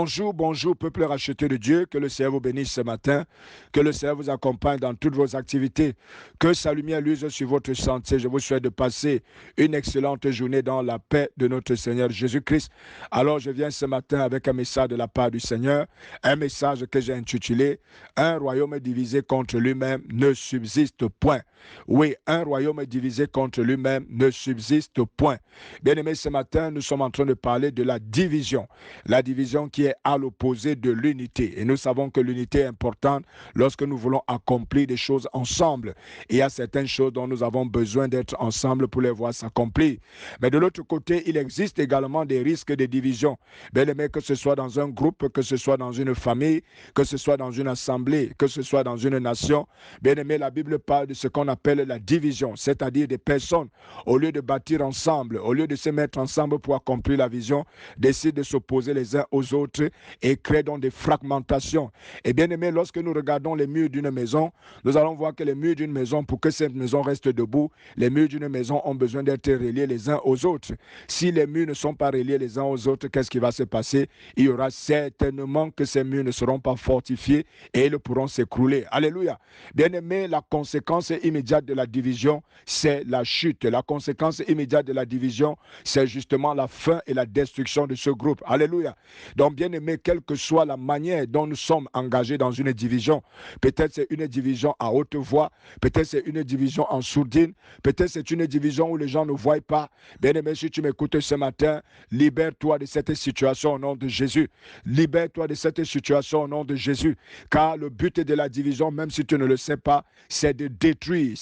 Bonjour, bonjour, peuple racheté de Dieu. Que le Seigneur vous bénisse ce matin. Que le Seigneur vous accompagne dans toutes vos activités. Que sa lumière luise sur votre sentier. Je vous souhaite de passer une excellente journée dans la paix de notre Seigneur Jésus-Christ. Alors, je viens ce matin avec un message de la part du Seigneur. Un message que j'ai intitulé « Un royaume divisé contre lui-même ne subsiste point ». Oui, un royaume divisé contre lui-même ne subsiste point. Bien-aimés, ce matin, nous sommes en train de parler de la division. La division qui est à l'opposé de l'unité. Et nous savons que l'unité est importante lorsque nous voulons accomplir des choses ensemble. Et il y a certaines choses dont nous avons besoin d'être ensemble pour les voir s'accomplir. Mais de l'autre côté, il existe également des risques de division. Bien-aimés, que ce soit dans un groupe, que ce soit dans une famille, que ce soit dans une assemblée, que ce soit dans une nation. Bien-aimés, la Bible parle de ce qu'on appelle la division, c'est-à-dire des personnes, au lieu de bâtir ensemble, au lieu de se mettre ensemble pour accomplir la vision, décident de s'opposer les uns aux autres et créent donc des fragmentations. Et bien aimé, lorsque nous regardons les murs d'une maison, nous allons voir que les murs d'une maison, pour que cette maison reste debout, les murs d'une maison ont besoin d'être reliés les uns aux autres. Si les murs ne sont pas reliés les uns aux autres, qu'est-ce qui va se passer? Il y aura certainement que ces murs ne seront pas fortifiés et ils pourront s'écrouler. Alléluia. Bien aimé, la conséquence immédiate de la division, c'est la chute. La conséquence immédiate de la division, c'est justement la fin et la destruction de ce groupe. Alléluia. Donc, bien aimé, quelle que soit la manière dont nous sommes engagés dans une division, peut-être c'est une division à haute voix, peut-être c'est une division en sourdine, peut-être c'est une division où les gens ne voient pas. Bien aimé, si tu m'écoutes ce matin, libère-toi de cette situation au nom de Jésus. Libère-toi de cette situation au nom de Jésus. Car le but de la division, même si tu ne le sais pas, c'est de détruire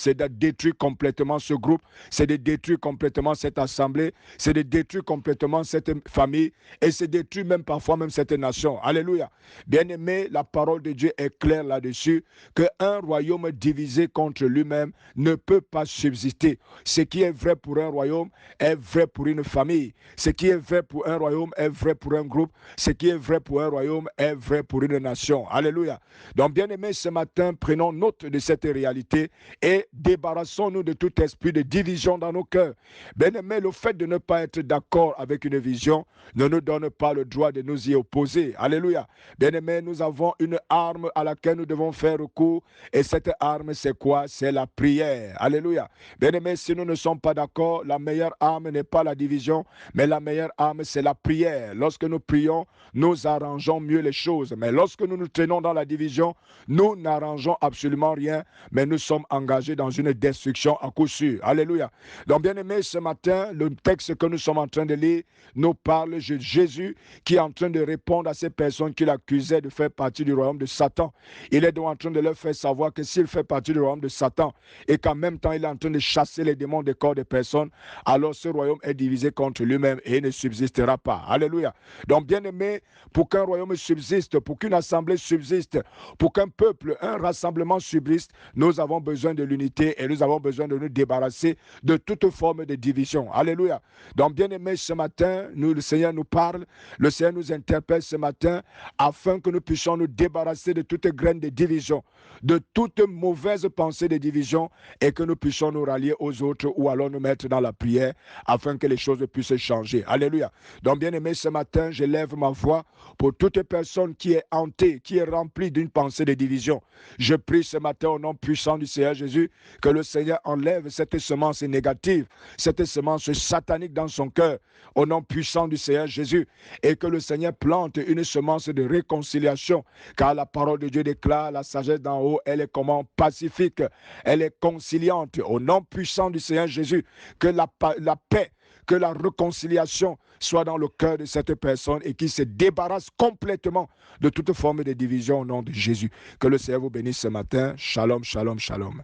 complètement ce groupe, c'est de détruire complètement cette assemblée, c'est de détruire complètement cette famille et c'est détruire même parfois même cette nation. Alléluia. Bien-aimé, la parole de Dieu est claire là-dessus, qu'un royaume divisé contre lui-même ne peut pas subsister. Ce qui est vrai pour un royaume est vrai pour une famille. Ce qui est vrai pour un royaume est vrai pour un groupe. Ce qui est vrai pour un royaume est vrai pour une nation. Alléluia. Donc, bien-aimé, ce matin, prenons note de cette réalité et débarrassons-nous de tout esprit de division dans nos cœurs. Bien-aimé, le fait de ne pas être d'accord avec une vision ne nous donne pas le droit de nous y opposer. Alléluia. Bien-aimé, nous avons une arme à laquelle nous devons faire recours et cette arme, c'est quoi? C'est la prière. Alléluia. Bien-aimé, si nous ne sommes pas d'accord, la meilleure arme n'est pas la division, mais la meilleure arme, c'est la prière. Lorsque nous prions, nous arrangeons mieux les choses. Mais lorsque nous nous tenons dans la division, nous n'arrangeons absolument rien, mais nous sommes engagés dans une destruction à coup sûr. Alléluia. Donc, bien aimé, ce matin, le texte que nous sommes en train de lire nous parle de Jésus qui est en train de répondre à ces personnes qui l'accusaient de faire partie du royaume de Satan. Il est donc en train de leur faire savoir que s'il fait partie du royaume de Satan et qu'en même temps il est en train de chasser les démons des corps des personnes, alors ce royaume est divisé contre lui-même et il ne subsistera pas. Alléluia. Donc, bien aimé, pour qu'un royaume subsiste, pour qu'une assemblée subsiste, pour qu'un peuple, un rassemblement subsiste, nous avons besoin de l'unité et nous avons besoin de nous débarrasser de toute forme de division. Alléluia. Donc, bien aimé, ce matin, le Seigneur nous parle, le Seigneur nous interpelle ce matin afin que nous puissions nous débarrasser de toute graine de division, de toute mauvaise pensée de division et que nous puissions nous rallier aux autres ou alors nous mettre dans la prière afin que les choses puissent changer. Alléluia. Donc, bien aimé, ce matin, je lève ma voix pour toute personne qui est hantée, qui est remplie d'une pensée de division. Je prie ce matin au nom puissant du Seigneur Jésus que le Seigneur enlève cette semence négative, cette semence satanique dans son cœur, au nom puissant du Seigneur Jésus, et que le Seigneur plante une semence de réconciliation, car la parole de Dieu déclare la sagesse d'en haut, elle est comment? Pacifique, elle est conciliante, au nom puissant du Seigneur Jésus, que la paix, que la réconciliation soit dans le cœur de cette personne et qu'il se débarrasse complètement de toute forme de division au nom de Jésus. Que le Seigneur vous bénisse ce matin. Shalom, shalom, shalom.